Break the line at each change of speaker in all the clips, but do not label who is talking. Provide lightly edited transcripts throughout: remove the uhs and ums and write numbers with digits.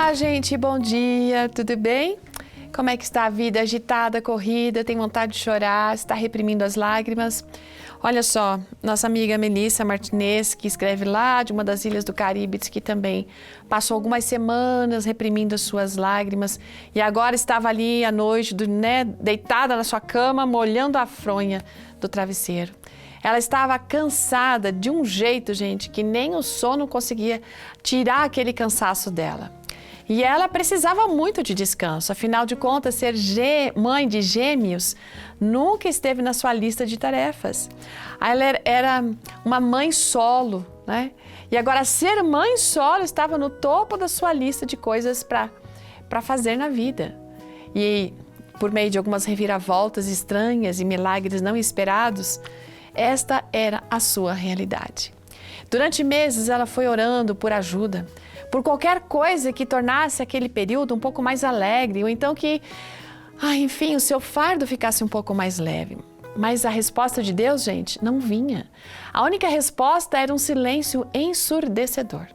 Olá, gente, bom dia, tudo bem? Como é que está a vida? Agitada, corrida, tem vontade de chorar, está reprimindo as lágrimas? Olha só, nossa amiga Melissa Martinez, que escreve lá de uma das ilhas do Caribe, diz que também passou algumas semanas reprimindo as suas lágrimas e agora estava ali à noite, deitada na sua cama, molhando a fronha do travesseiro. Ela estava cansada de um jeito, gente, que nem o sono conseguia tirar aquele cansaço dela. E ela precisava muito de descanso, afinal de contas, ser mãe de gêmeos nunca esteve na sua lista de tarefas. Ela era uma mãe solo, né? E agora ser mãe solo estava no topo da sua lista de coisas para fazer na vida. E por meio de algumas reviravoltas estranhas e milagres não esperados, esta era a sua realidade. Durante meses ela foi orando por ajuda, por qualquer coisa que tornasse aquele período um pouco mais alegre, ou então que, enfim, o seu fardo ficasse um pouco mais leve. Mas a resposta de Deus, gente, não vinha. A única resposta era um silêncio ensurdecedor.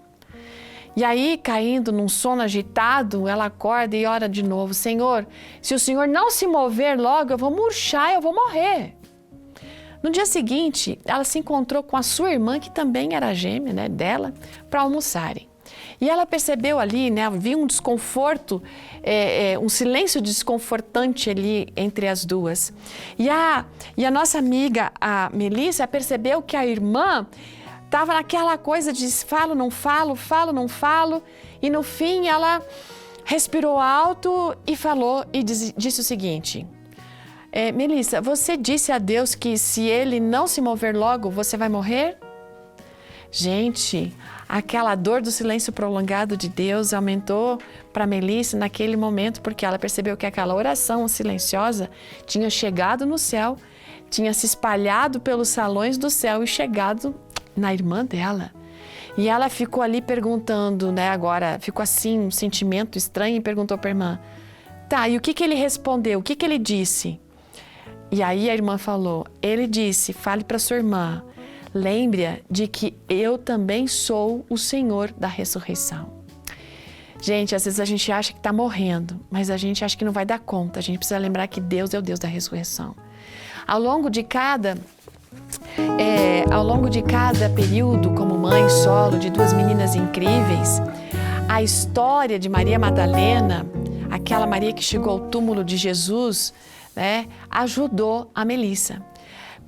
E aí, caindo num sono agitado, ela acorda e ora de novo: Senhor, se o Senhor não se mover logo, eu vou murchar, eu vou morrer. No dia seguinte, ela se encontrou com a sua irmã, que também era gêmea, né, dela, para almoçarem. E ela percebeu ali, né, havia um desconforto, um silêncio desconfortante ali entre as duas. E a nossa amiga, a Melissa, percebeu que a irmã estava naquela coisa de falo, não falo, falo, não falo. E no fim ela respirou alto e falou e disse o seguinte: Melissa, você disse a Deus que se ele não se mover logo, você vai morrer? Gente, aquela dor do silêncio prolongado de Deus aumentou para Melissa naquele momento, porque ela percebeu que aquela oração silenciosa tinha chegado no céu, tinha se espalhado pelos salões do céu e chegado na irmã dela. E ela ficou ali perguntando, né, agora ficou assim, um sentimento estranho, e perguntou para a irmã: tá, e o que ele respondeu? O que ele disse? E aí a irmã falou: ele disse, fale para sua irmã, lembre-a de que eu também sou o Senhor da ressurreição. Gente, às vezes a gente acha que está morrendo, mas a gente acha que não vai dar conta. A gente precisa lembrar que Deus é o Deus da ressurreição. Ao longo de cada período como mãe solo de duas meninas incríveis, a história de Maria Madalena, aquela Maria que chegou ao túmulo de Jesus, né, ajudou a Melissa.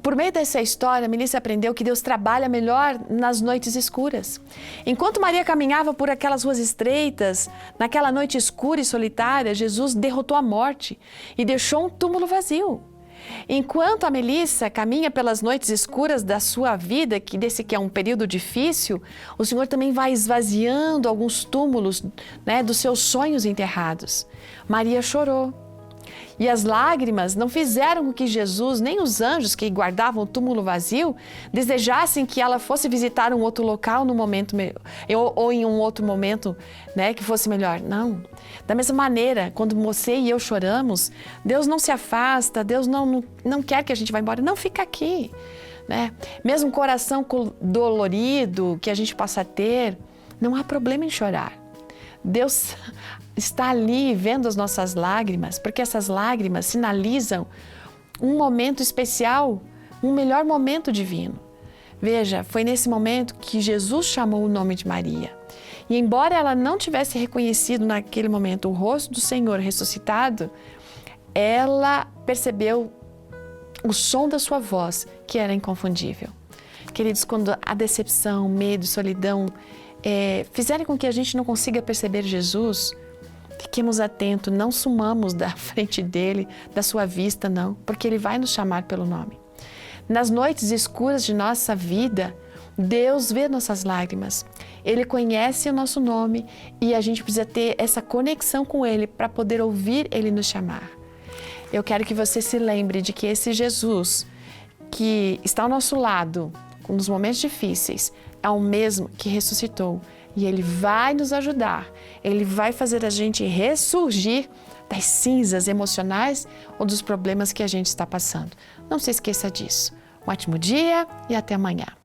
Por meio dessa história, Melissa aprendeu que Deus trabalha melhor nas noites escuras. Enquanto Maria caminhava por aquelas ruas estreitas, naquela noite escura e solitária, Jesus derrotou a morte e deixou um túmulo vazio. Enquanto a Melissa caminha pelas noites escuras da sua vida, que é um período difícil, o Senhor também vai esvaziando alguns túmulos, né, dos seus sonhos enterrados. Maria chorou. E as lágrimas não fizeram com que Jesus, nem os anjos que guardavam o túmulo vazio, desejassem que ela fosse visitar um outro local no momento ou em um outro momento, né, que fosse melhor. Não. Da mesma maneira, quando você e eu choramos, Deus não se afasta, Deus não quer que a gente vá embora. Não, fica aqui, né? Mesmo coração dolorido que a gente possa ter, não há problema em chorar. Deus está ali vendo as nossas lágrimas, porque essas lágrimas sinalizam um momento especial, um melhor momento divino. Veja, foi nesse momento que Jesus chamou o nome de Maria. E embora ela não tivesse reconhecido naquele momento o rosto do Senhor ressuscitado, ela percebeu o som da sua voz, que era inconfundível. Queridos, quando a decepção, medo e solidão fizerem com que a gente não consiga perceber Jesus, fiquemos atentos, não sumamos da frente dele, da sua vista, não, porque ele vai nos chamar pelo nome. Nas noites escuras de nossa vida, Deus vê nossas lágrimas, ele conhece o nosso nome e a gente precisa ter essa conexão com ele para poder ouvir ele nos chamar. Eu quero que você se lembre de que esse Jesus que está ao nosso lado nos momentos difíceis é o mesmo que ressuscitou e ele vai nos ajudar, ele vai fazer a gente ressurgir das cinzas emocionais ou dos problemas que a gente está passando. Não se esqueça disso. Um ótimo dia e até amanhã.